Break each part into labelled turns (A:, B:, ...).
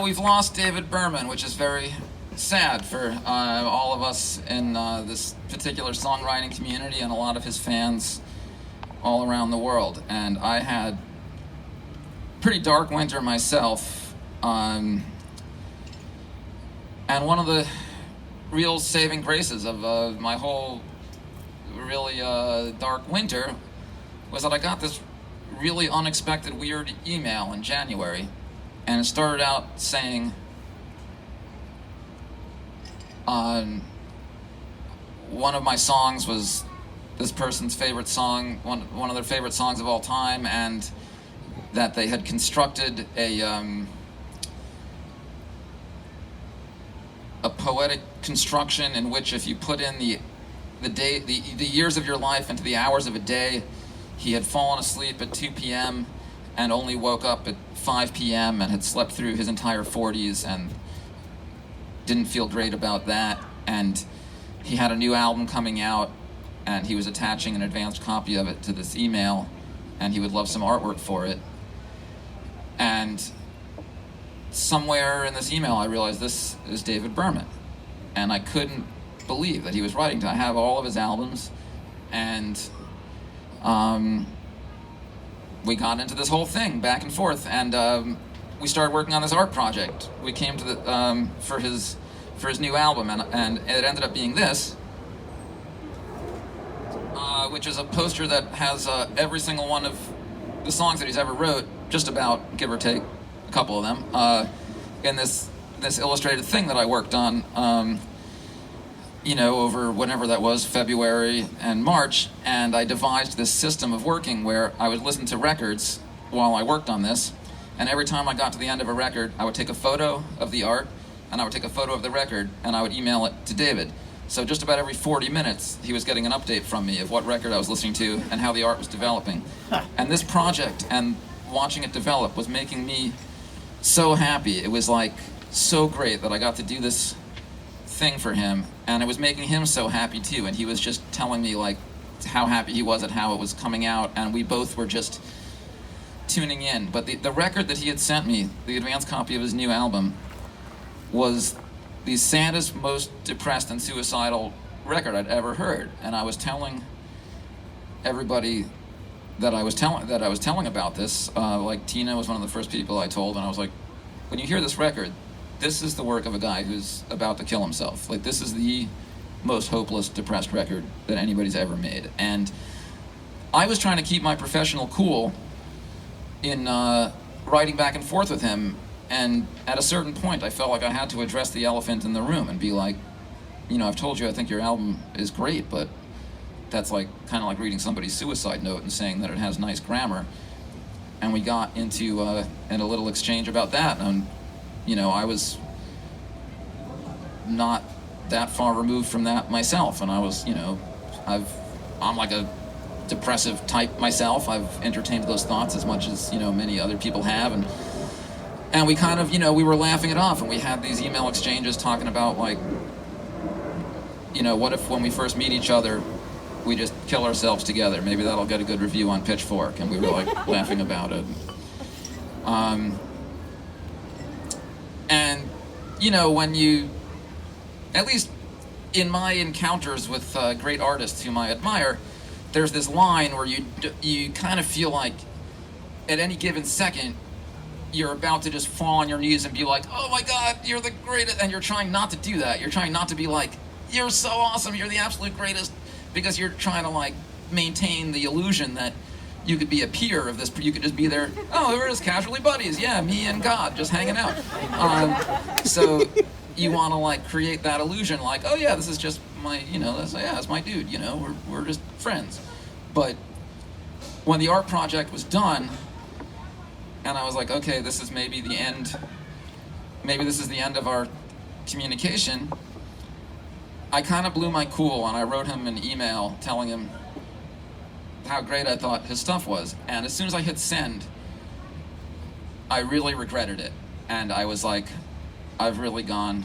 A: We've lost David Berman, which is very sad for all of us in this particular songwriting community and a lot of his fans all around the world. And I had a pretty dark winter myself. And one of the real saving graces of my whole really dark winter was that I got this really unexpected weird email in January, and it started out saying one of my songs was this person's favorite song, one of their favorite songs of all time, and that they had constructed a poetic construction in which if you put in the years of your life into the hours of a day, he had fallen asleep at 2 p.m. and only woke up at 5 p.m. and had slept through his entire 40s and didn't feel great about that. And he had a new album coming out, and he was attaching an advanced copy of it to this email, and he would love some artwork for it. And somewhere in this email I realized this is David Berman, and I couldn't believe that he was writing to. I have all of his albums, and we got into this whole thing back and forth, and we started working on this art project. We came to the for his new album, and it ended up being this, which is a poster that has every single one of the songs that he's ever wrote, just about, give or take a couple of them, in this illustrated thing that I worked on, over whenever that was, February and March. And I devised this system of working where I would listen to records while I worked on this, and every time I got to the end of a record, I would take a photo of the art, and I would take a photo of the record, and I would email it to David. So just about every 40 minutes, he was getting an update from me of what record I was listening to and how the art was developing. And this project and watching it develop was making me so happy. It was like so great that I got to do this thing for him, and it was making him so happy too. And he was just telling me like how happy he was at how it was coming out, and we both were just tuning in. But the record that he had sent me, the advanced copy of his new album, was the saddest, most depressed and suicidal record I'd ever heard. And I was telling everybody that I was telling about this, like Tina was one of the first people I told, and I was like, when you hear this record, this is the work of a guy who's about to kill himself. Like, this is the most hopeless, depressed record that anybody's ever made. And I was trying to keep my professional cool in writing back and forth with him, and at a certain point I felt like I had to address the elephant in the room and be like, I've told you I think your album is great, but that's like kind of like reading somebody's suicide note and saying that it has nice grammar. And we got into a little exchange about that, and I was not that far removed from that myself, and I was, I'm like a depressive type myself. I've entertained those thoughts as much as many other people have, and we kind of we were laughing it off, and we had these email exchanges talking about like, what if when we first meet each other we just kill ourselves together? Maybe that'll get a good review on Pitchfork. And we were like laughing about it. And when you, at least in my encounters with great artists whom I admire, there's this line where you kind of feel like at any given second you're about to just fall on your knees and be like, oh my God, you're the greatest, and you're trying not to do that. You're trying not to be like, you're so awesome, you're the absolute greatest, because you're trying to like maintain the illusion that you could be a peer of this. You could just be there, oh, we're just casually buddies, yeah, me and God just hanging out. So you want to like create that illusion, like, oh yeah, this is just my, that's my dude, we're just friends. But when the art project was done, and I was like, okay, this is maybe the end. Maybe this is the end of our communication. I kind of blew my cool, and I wrote him an email telling him how great I thought his stuff was. And as soon as I hit send, I really regretted it. And I was like, I've really gone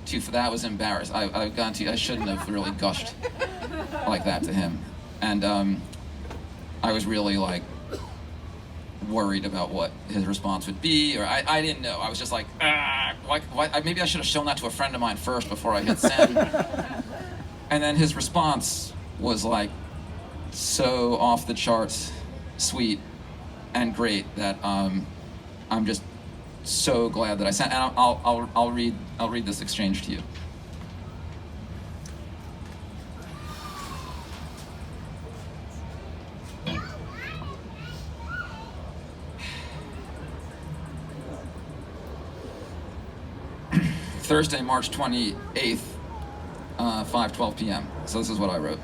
A: too far. That was embarrassed. I shouldn't have really gushed like that to him. And I was really like, worried about what his response would be, or I didn't know. I was just like, maybe I should have shown that to a friend of mine first before I hit send. And then his response was like so off the charts sweet and great that I'm just so glad that I sent. And I'll read this exchange to you. Thursday, March 28th, 5:12 p.m. So this is what I wrote.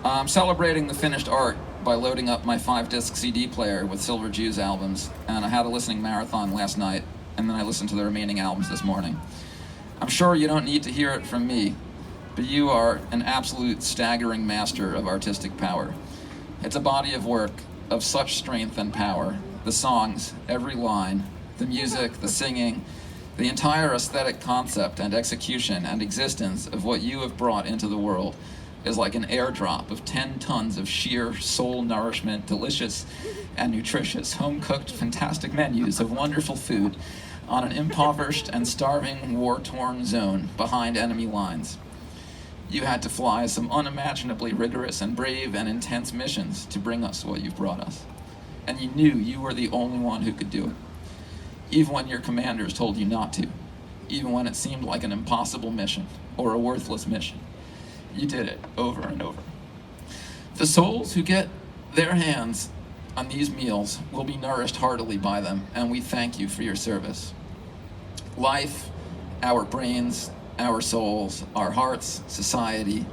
A: I'm celebrating the finished art by loading up my 5-disc CD player with Silver Jews albums, and I had a listening marathon last night, and then I listened to the remaining albums this morning. I'm sure you don't need to hear it from me, but you are an absolute staggering master of artistic power. It's a body of work of such strength and power. The songs, every line, the music, the singing, the entire aesthetic concept and execution and existence of what you have brought into the world is like an airdrop of 10 tons of sheer soul nourishment, delicious and nutritious, home-cooked, fantastic menus of wonderful food on an impoverished and starving, war-torn zone behind enemy lines. You had to fly some unimaginably rigorous and brave and intense missions to bring us what you've brought us. And you knew you were the only one who could do it. Even when your commanders told you not to, even when it seemed like an impossible mission or a worthless mission, you did it over and over. The souls who get their hands on these meals will be nourished heartily by them, and we thank you for your service. Life, our brains, our souls, our hearts, society,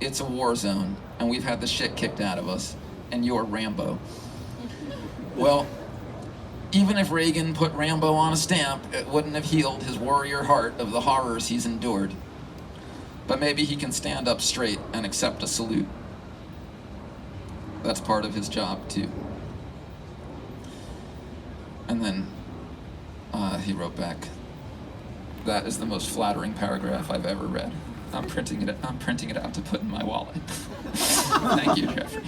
A: it's a war zone, and we've had the shit kicked out of us, and you're Rambo. Well, even if Reagan put Rambo on a stamp, it wouldn't have healed his warrior heart of the horrors he's endured. But maybe he can stand up straight and accept a salute. That's part of his job, too. And then he wrote back, "That is the most flattering paragraph I've ever read. I'm printing it out to put in my wallet." Thank you, Jeffrey.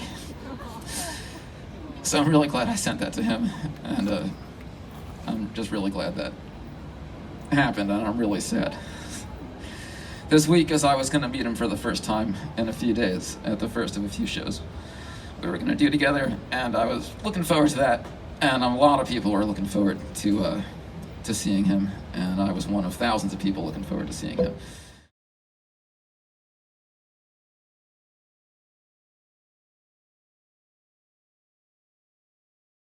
A: So I'm really glad I sent that to him, and I'm just really glad that happened, and I'm really sad. This week, as I was going to meet him for the first time in a few days at the first of a few shows we were going to do together, and I was looking forward to that, and a lot of people were looking forward to seeing him, and I was one of thousands of people looking forward to seeing him.